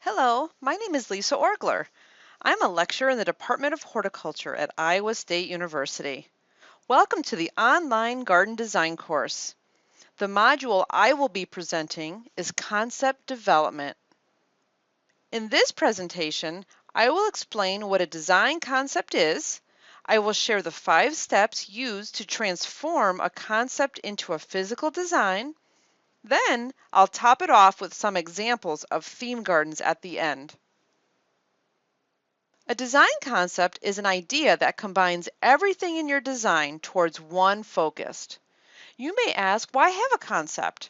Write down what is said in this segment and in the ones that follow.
Hello, my name is Lisa Orgler. I'm a lecturer in the Department of Horticulture at Iowa State University. Welcome to the online garden design course. The module I will be presenting is Concept Development. In this presentation, I will explain what a design concept is. I will share the 5 steps used to transform a concept into a physical design. Then I'll top it off with some examples of theme gardens at the end. A design concept is an idea that combines everything in your design towards one focus. You may ask, why have a concept?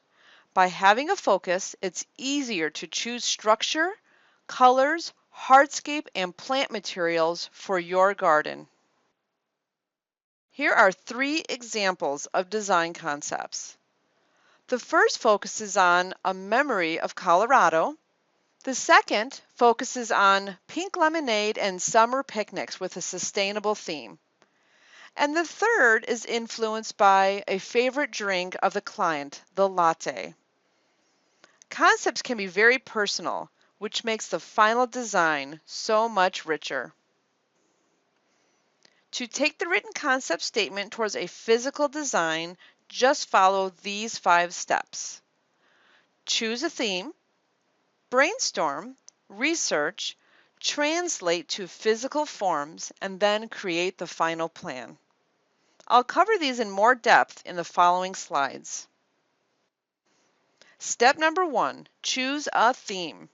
By having a focus, it's easier to choose structure, colors, hardscape, and plant materials for your garden. Here are 3 examples of design concepts. The first focuses on a memory of Colorado. The second focuses on pink lemonade and summer picnics with a sustainable theme. And the third is influenced by a favorite drink of the client, the latte. Concepts can be very personal, which makes the final design so much richer. To take the written concept statement towards a physical design, just follow these 5 steps. Choose a theme, brainstorm, research, translate to physical forms, and then create the final plan. I'll cover these in more depth in the following slides. Step number 1, choose a theme.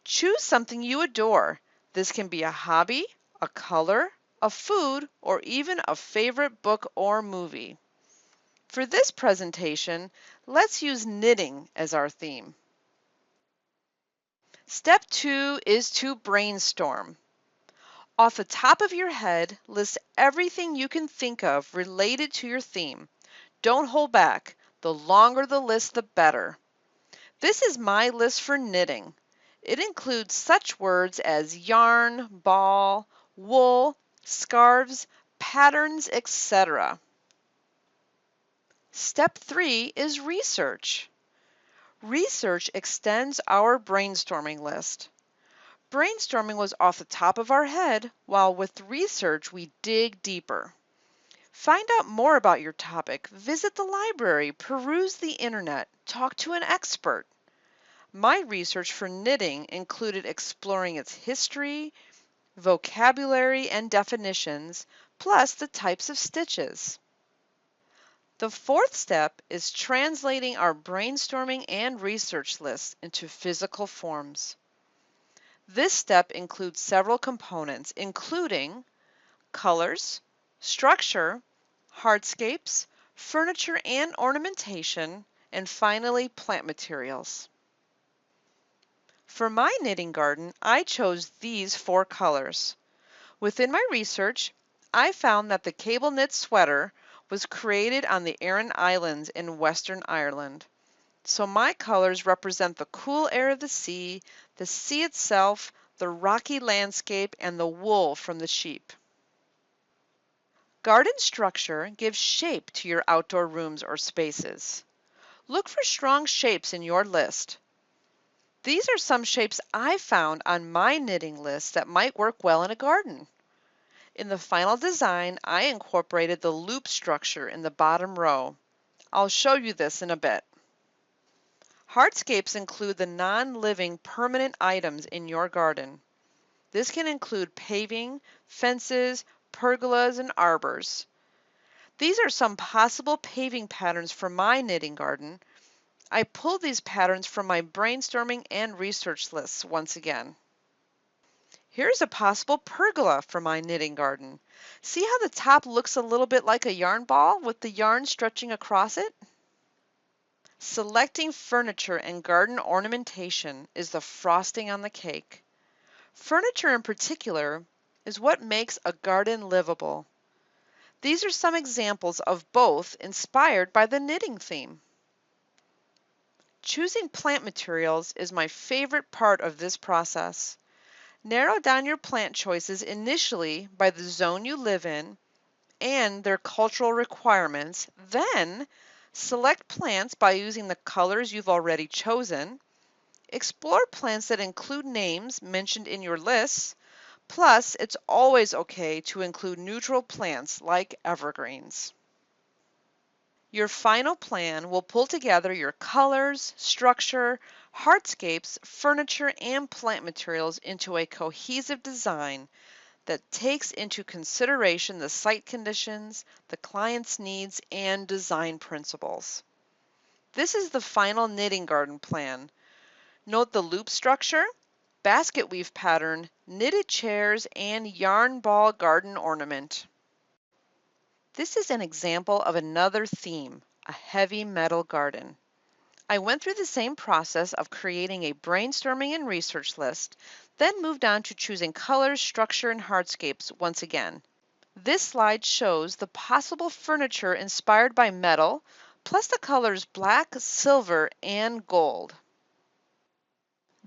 Choose something you adore. This can be a hobby, a color, a food, or even a favorite book or movie. For this presentation, let's use knitting as our theme. Step 2 is to brainstorm. Off the top of your head, list everything you can think of related to your theme. Don't hold back. The longer the list, the better. This is my list for knitting. It includes such words as yarn, ball, wool, scarves, patterns, etc. Step 3 is research. Research extends our brainstorming list. Brainstorming was off the top of our head, while with research we dig deeper. Find out more about your topic, visit the library, peruse the internet, talk to an expert. My research for knitting included exploring its history, vocabulary, and definitions, plus the types of stitches. The fourth step is translating our brainstorming and research lists into physical forms. This step includes several components, including colors, structure, hardscapes, furniture and ornamentation, and finally plant materials. For my knitting garden, I chose these 4 colors. Within my research, I found that the cable knit sweater was created on the Aran Islands in Western Ireland. So my colors represent the cool air of the sea itself, the rocky landscape, and the wool from the sheep. Garden structure gives shape to your outdoor rooms or spaces. Look for strong shapes in your list. These are some shapes I found on my knitting list that might work well in a garden. In the final design, I incorporated the loop structure in the bottom row. I'll show you this in a bit. Hardscapes include the non-living permanent items in your garden. This can include paving, fences, pergolas, and arbors. These are some possible paving patterns for my knitting garden. I pulled these patterns from my brainstorming and research lists once again. Here's a possible pergola for my knitting garden. See how the top looks a little bit like a yarn ball with the yarn stretching across it? Selecting furniture and garden ornamentation is the frosting on the cake. Furniture in particular is what makes a garden livable. These are some examples of both inspired by the knitting theme. Choosing plant materials is my favorite part of this process. Narrow down your plant choices initially by the zone you live in and their cultural requirements. Then select plants by using the colors you've already chosen. explore plants that include names mentioned in your lists. Plus, it's always okay to include neutral plants like evergreens. Your final plan will pull together your colors, structure, hardscapes, furniture, and plant materials into a cohesive design that takes into consideration the site conditions, the client's needs, and design principles. This is the final knitting garden plan. Note the loop structure, basket weave pattern, knitted chairs, and yarn ball garden ornament. This is an example of another theme, a heavy metal garden. I went through the same process of creating a brainstorming and research list, then moved on to choosing colors, structure, and hardscapes once again. This slide shows the possible furniture inspired by metal, plus the colors black, silver, and gold.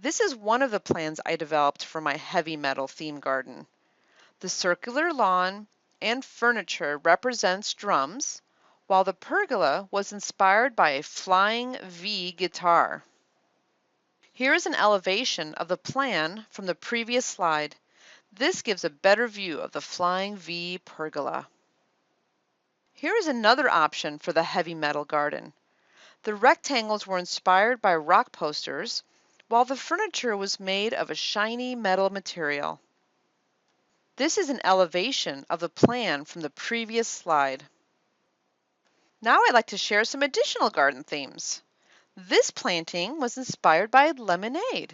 This is one of the plans I developed for my heavy metal theme garden. The circular lawn and furniture represents drums, while the pergola was inspired by a flying V guitar. Here is an elevation of the plan from the previous slide. This gives a better view of the flying V pergola. Here is another option for the heavy metal garden. The rectangles were inspired by rock posters, while the furniture was made of a shiny metal material. This is an elevation of the plan from the previous slide. Now I'd like to share some additional garden themes. This planting was inspired by lemonade.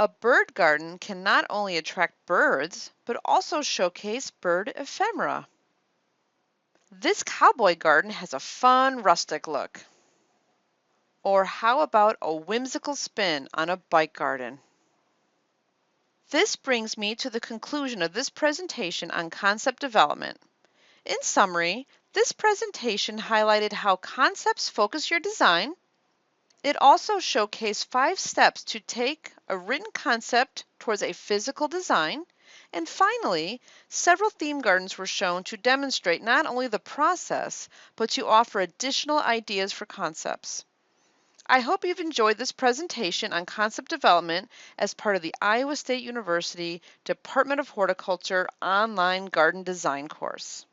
A bird garden can not only attract birds, but also showcase bird ephemera. This cowboy garden has a fun rustic look. Or how about a whimsical spin on a bike garden? This brings me to the conclusion of this presentation on concept development. In summary, this presentation highlighted how concepts focus your design. It also showcased 5 steps to take a written concept towards a physical design. And finally, several theme gardens were shown to demonstrate not only the process, but to offer additional ideas for concepts. I hope you've enjoyed this presentation on concept development as part of the Iowa State University Department of Horticulture online garden design course.